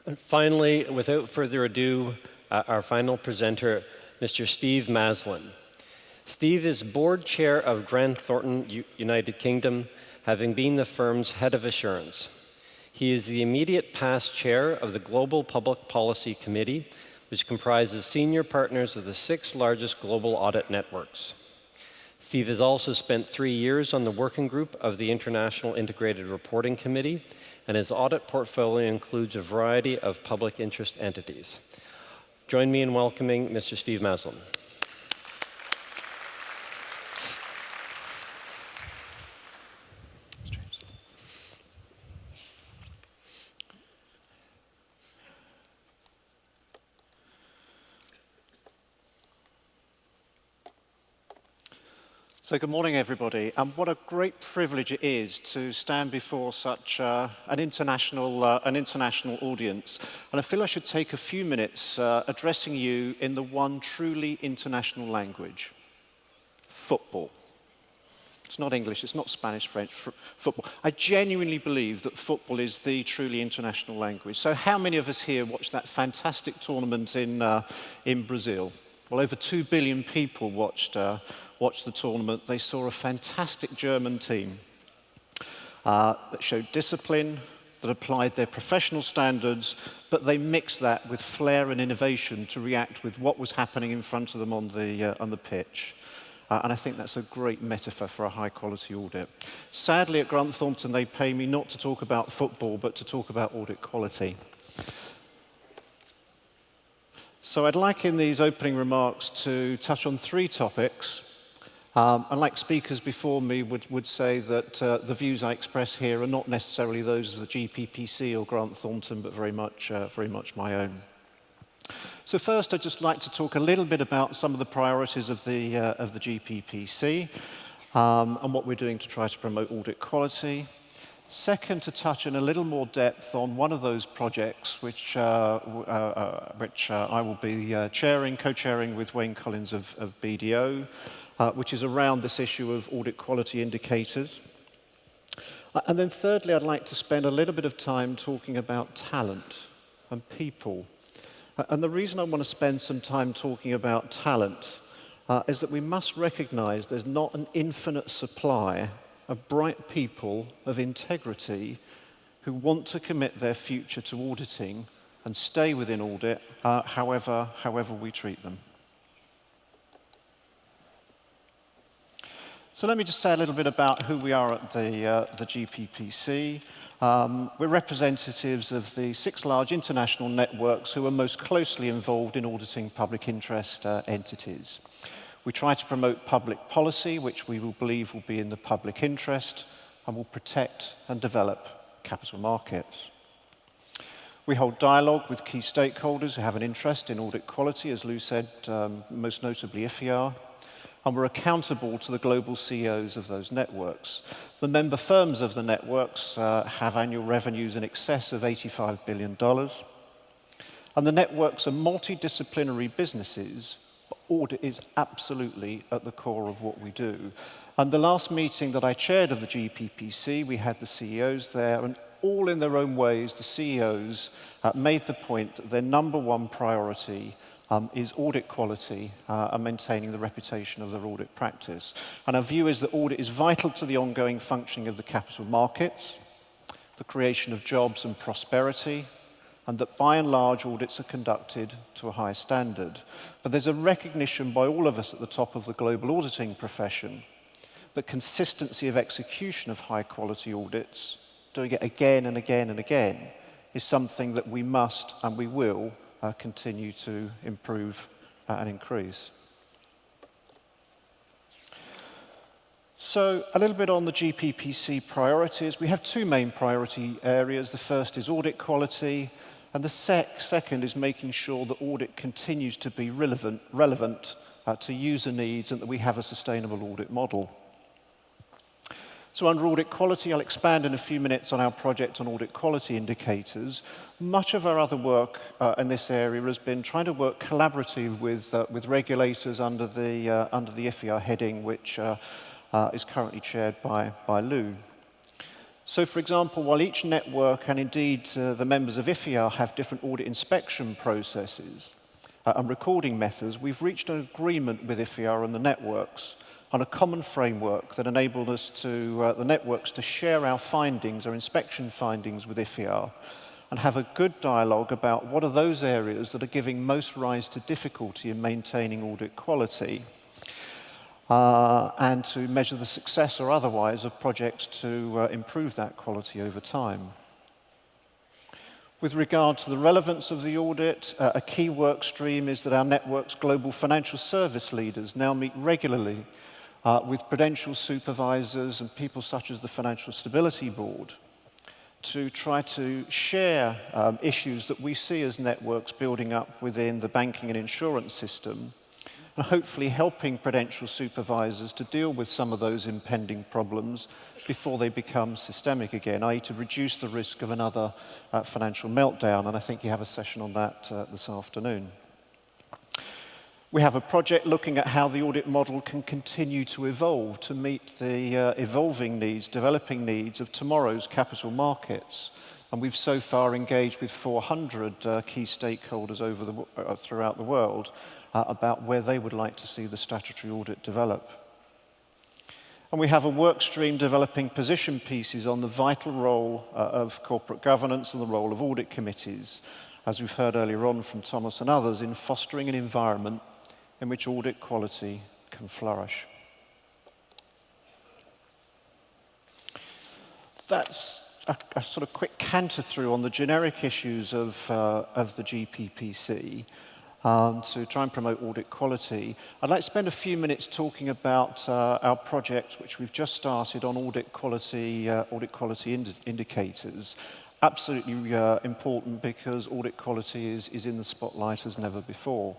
And finally, without further ado, our final presenter, Mr. Steve Maslin. Steve is board chair of Grant Thornton, United Kingdom, having been the firm's head of assurance. He is the immediate past chair of the Global Public Policy Committee, which comprises senior partners of the 6 largest global audit networks. Steve has also spent 3 years on the working group of the International Integrated Reporting Committee, and his audit portfolio includes a variety of public interest entities. Join me in welcoming Mr. Steve Maslin. So good morning, everybody. And what a great privilege it is to stand before such an international audience. And I feel I should take a few minutes addressing you in the one truly international language, football. It's not English, it's not Spanish, French, football. I genuinely believe that football is the truly international language. So how many of us here watched that fantastic tournament in Brazil? Well, over 2 billion people watched the tournament. They saw a fantastic German team that showed discipline, that applied their professional standards, but they mixed that with flair and innovation to react with what was happening in front of them on the pitch. And I think that's a great metaphor for a high-quality audit. Sadly, at Grant Thornton, they pay me not to talk about football, but to talk about audit quality. So I'd like in these opening remarks to touch on 3 topics. And like speakers before me would say that the views I express here are not necessarily those of the GPPC or Grant Thornton, but very much my own. So first, I'd just like to talk a little bit about some of the priorities of the GPPC and what we're doing to try to promote audit quality. Second, to touch in a little more depth on one of those projects which I will be co-chairing with Wayne Collins of BDO, which is around this issue of audit quality indicators. And then thirdly, I'd like to spend a little bit of time talking about talent and people. And the reason I want to spend some time talking about talent is that we must recognize there's not an infinite supply of bright people of integrity who want to commit their future to auditing and stay within audit however we treat them. So let me just say a little bit about who we are at the GPPC. We're representatives of the 6 large international networks who are most closely involved in auditing public interest entities. We try to promote public policy, which we will believe will be in the public interest and will protect and develop capital markets. We hold dialogue with key stakeholders who have an interest in audit quality, as Lou said, most notably IFIAR, and we're accountable to the global CEOs of those networks. The member firms of the networks have annual revenues in excess of $85 billion, and the networks are multidisciplinary businesses. Audit is absolutely at the core of what we do. And the last meeting that I chaired of the GPPC, we had the CEOs there, and all in their own ways, the CEOs made the point that their #1 priority is audit quality and maintaining the reputation of their audit practice. And our view is that audit is vital to the ongoing functioning of the capital markets, the creation of jobs and prosperity, and that by and large audits are conducted to a high standard. But there's a recognition by all of us at the top of the global auditing profession that consistency of execution of high quality audits, doing it again and again and again, is something that we must and we will continue to improve and increase. So a little bit on the GPPC priorities. We have 2 main priority areas. The first is audit quality, and the second is making sure that audit continues to be relevant to user needs and that we have a sustainable audit model. So under audit quality, I'll expand in a few minutes on our project on audit quality indicators. Much of our other work in this area has been trying to work collaboratively with regulators under the IFIAR heading, which is currently chaired by Lou. So, for example, while each network and indeed the members of IFIAR have different audit inspection processes and recording methods, we've reached an agreement with IFIAR and the networks on a common framework that enabled us to, the networks to share our findings, our inspection findings with IFIAR, and have a good dialogue about what are those areas that are giving most rise to difficulty in maintaining audit quality, and to measure the success or otherwise of projects to improve that quality over time. With regard to the relevance of the audit, a key work stream is that our network's global financial service leaders now meet regularly with prudential supervisors and people such as the Financial Stability Board to try to share issues that we see as networks building up within the banking and insurance system, and hopefully helping prudential supervisors to deal with some of those impending problems before they become systemic again, i.e. to reduce the risk of another financial meltdown, and I think you have a session on that this afternoon. We have a project looking at how the audit model can continue to evolve to meet the evolving needs, developing needs of tomorrow's capital markets. And we've so far engaged with 400 key stakeholders throughout the world about where they would like to see the statutory audit develop. And we have a work stream developing position pieces on the vital role of corporate governance and the role of audit committees, as we've heard earlier on from Thomas and others, in fostering an environment in which audit quality can flourish. That's a sort of quick canter through on the generic issues of the GPPC to try and promote audit quality. I'd like to spend a few minutes talking about our project, which we've just started on audit quality indicators. Absolutely important because audit quality is in the spotlight as never before.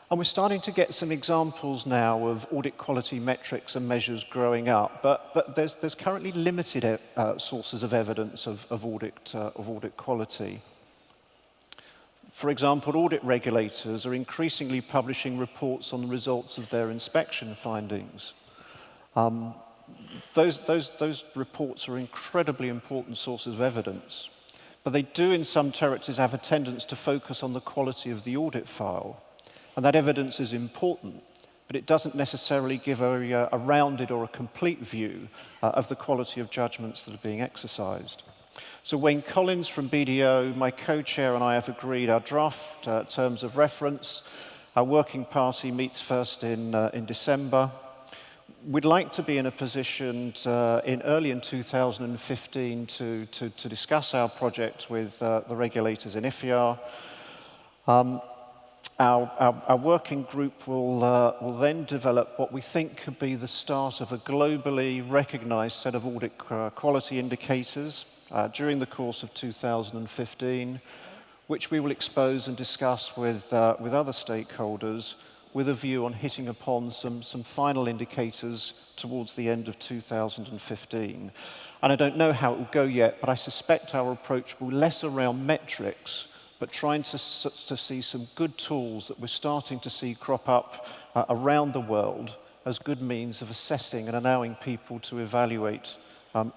And we're starting to get some examples now of audit quality metrics and measures growing up, but there's currently limited sources of evidence of audit quality. For example, audit regulators are increasingly publishing reports on the results of their inspection findings. Those reports are incredibly important sources of evidence, but they do in some territories have a tendency to focus on the quality of the audit file. And that evidence is important, but it doesn't necessarily give a rounded or a complete view of the quality of judgments that are being exercised. So Wayne Collins from BDO, my co-chair, and I have agreed our draft terms of reference. Our working party meets first in December. We'd like to be in a position early in 2015 to discuss our project with the regulators in IFIAR. Our working group will then develop what we think could be the start of a globally recognized set of audit quality indicators during the course of 2015, which we will expose and discuss with other stakeholders with a view on hitting upon some final indicators towards the end of 2015. And I don't know how it will go yet, but I suspect our approach will be less around metrics, but trying to see some good tools that we're starting to see crop up around the world as good means of assessing and allowing people to evaluate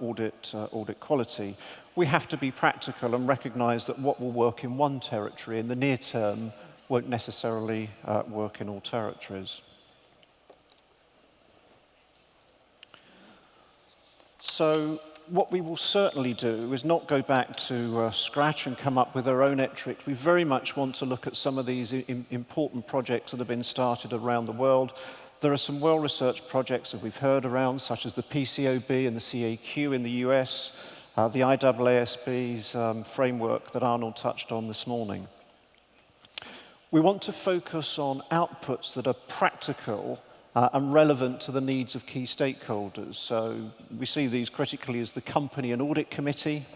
audit quality. We have to be practical and recognize that what will work in one territory in the near term won't necessarily work in all territories. So what we will certainly do is not go back to scratch and come up with our own metrics. We very much want to look at some of these important projects that have been started around the world. There are some well-researched projects that we've heard around, such as the PCOB and the CAQ in the US, the IAASB's framework that Arnold touched on this morning. We want to focus on outputs that are practical and relevant to the needs of key stakeholders. So we see these critically as the company and audit committee,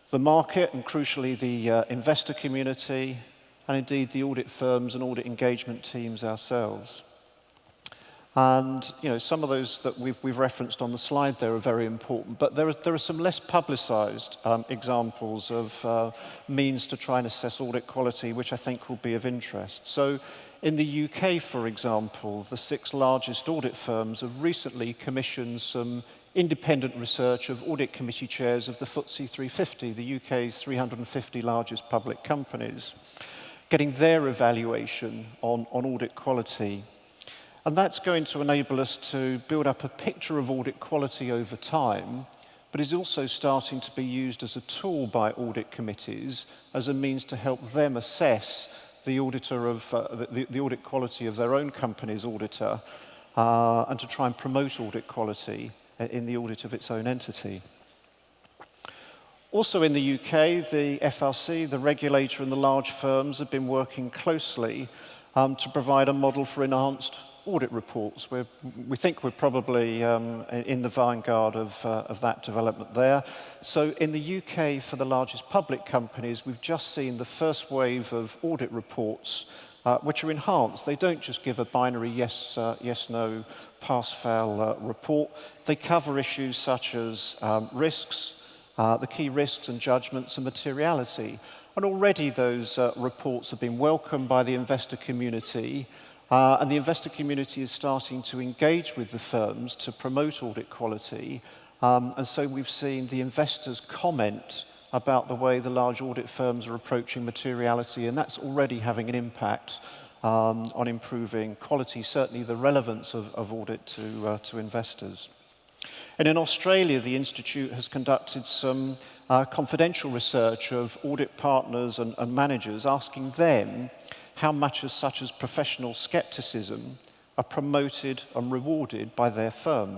the market, and crucially the investor community, and indeed the audit firms and audit engagement teams ourselves. And some of those that we've referenced on the slide there are very important, but there are some less publicized examples of means to try and assess audit quality, which I think will be of interest. So in the UK, for example, the 6 largest audit firms have recently commissioned some independent research of audit committee chairs of the FTSE 350, the UK's 350 largest public companies, getting their evaluation on audit quality. And that's going to enable us to build up a picture of audit quality over time, but is also starting to be used as a tool by audit committees as a means to help them assess the auditor of the audit quality of their own company's auditor, and to try and promote audit quality in the audit of its own entity. Also in the UK, the FRC, the regulator, and the large firms have been working closely to provide a model for enhanced audit reports. We think we're probably in the vanguard of that development there. So in the UK, for the largest public companies, we've just seen the first wave of audit reports which are enhanced. They don't just give a binary yes, no, pass-fail report. They cover issues such as risks, the key risks and judgments, and materiality. And already those reports have been welcomed by the investor community, and the investor community is starting to engage with the firms to promote audit quality. And so we've seen the investors comment about the way the large audit firms are approaching materiality, and that's already having an impact on improving quality, certainly the relevance of audit to investors. And in Australia, the Institute has conducted some confidential research of audit partners and managers, asking them how much such as professional skepticism are promoted and rewarded by their firm.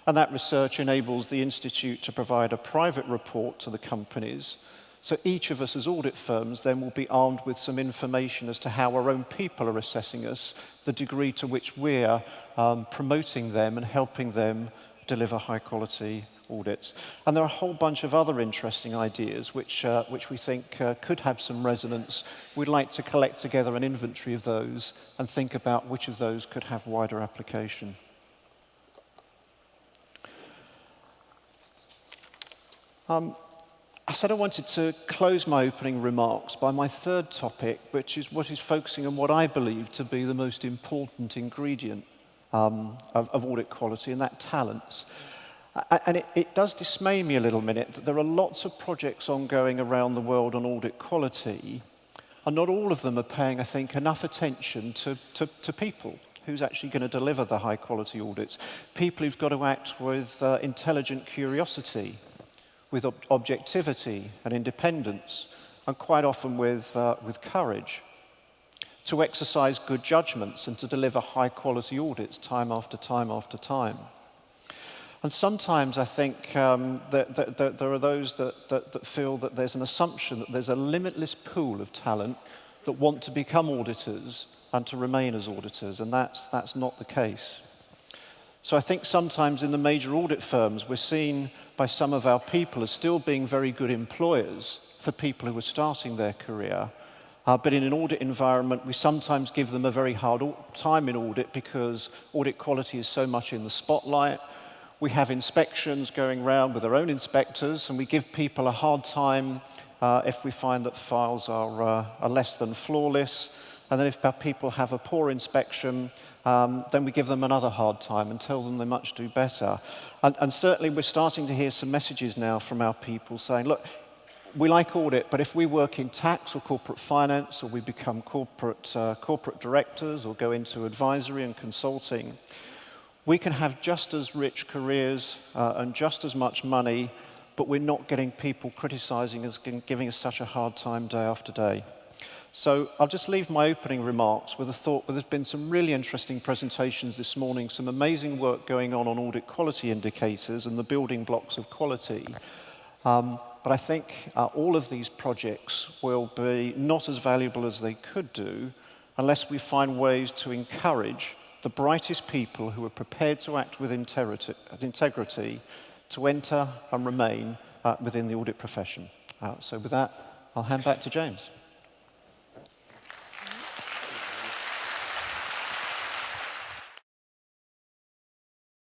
And that research enables the Institute to provide a private report to the companies. So each of us as audit firms then will be armed with some information as to how our own people are assessing us, the degree to which we're promoting them and helping them deliver high quality audits. And there are a whole bunch of other interesting ideas which we think could have some resonance. We'd like to collect together an inventory of those and think about which of those could have wider application. I said I wanted to close my opening remarks by my third topic, which is what is focusing on what I believe to be the most important ingredient of audit quality, and that talents. And it does dismay me a little minute that there are lots of projects ongoing around the world on audit quality, and not all of them are paying, I think, enough attention to people. Who's actually going to deliver the high quality audits? People who've got to act with intelligent curiosity, with objectivity and independence, and quite often with courage, to exercise good judgments and to deliver high quality audits time after time after time. And sometimes I think that there are those that feel that there's an assumption that there's a limitless pool of talent that want to become auditors and to remain as auditors, and that's not the case. So I think sometimes in the major audit firms, we're seen by some of our people as still being very good employers for people who are starting their career. But in an audit environment, we sometimes give them a very hard time in audit because audit quality is so much in the spotlight. We have inspections going around with our own inspectors, and we give people a hard time if we find that files are less than flawless. And then if our people have a poor inspection, then we give them another hard time and tell them they much do better. And certainly we're starting to hear some messages now from our people saying, look, we like audit, but if we work in tax or corporate finance, or we become corporate directors or go into advisory and consulting, we can have just as rich careers and just as much money, but we're not getting people criticizing us, giving us such a hard time day after day. So I'll just leave my opening remarks with a thought that there's been some really interesting presentations this morning, some amazing work going on audit quality indicators and the building blocks of quality. But I think all of these projects will be not as valuable as they could do unless we find ways to encourage the brightest people who are prepared to act with integrity to enter and remain within the audit profession. So with that, I'll hand back to James.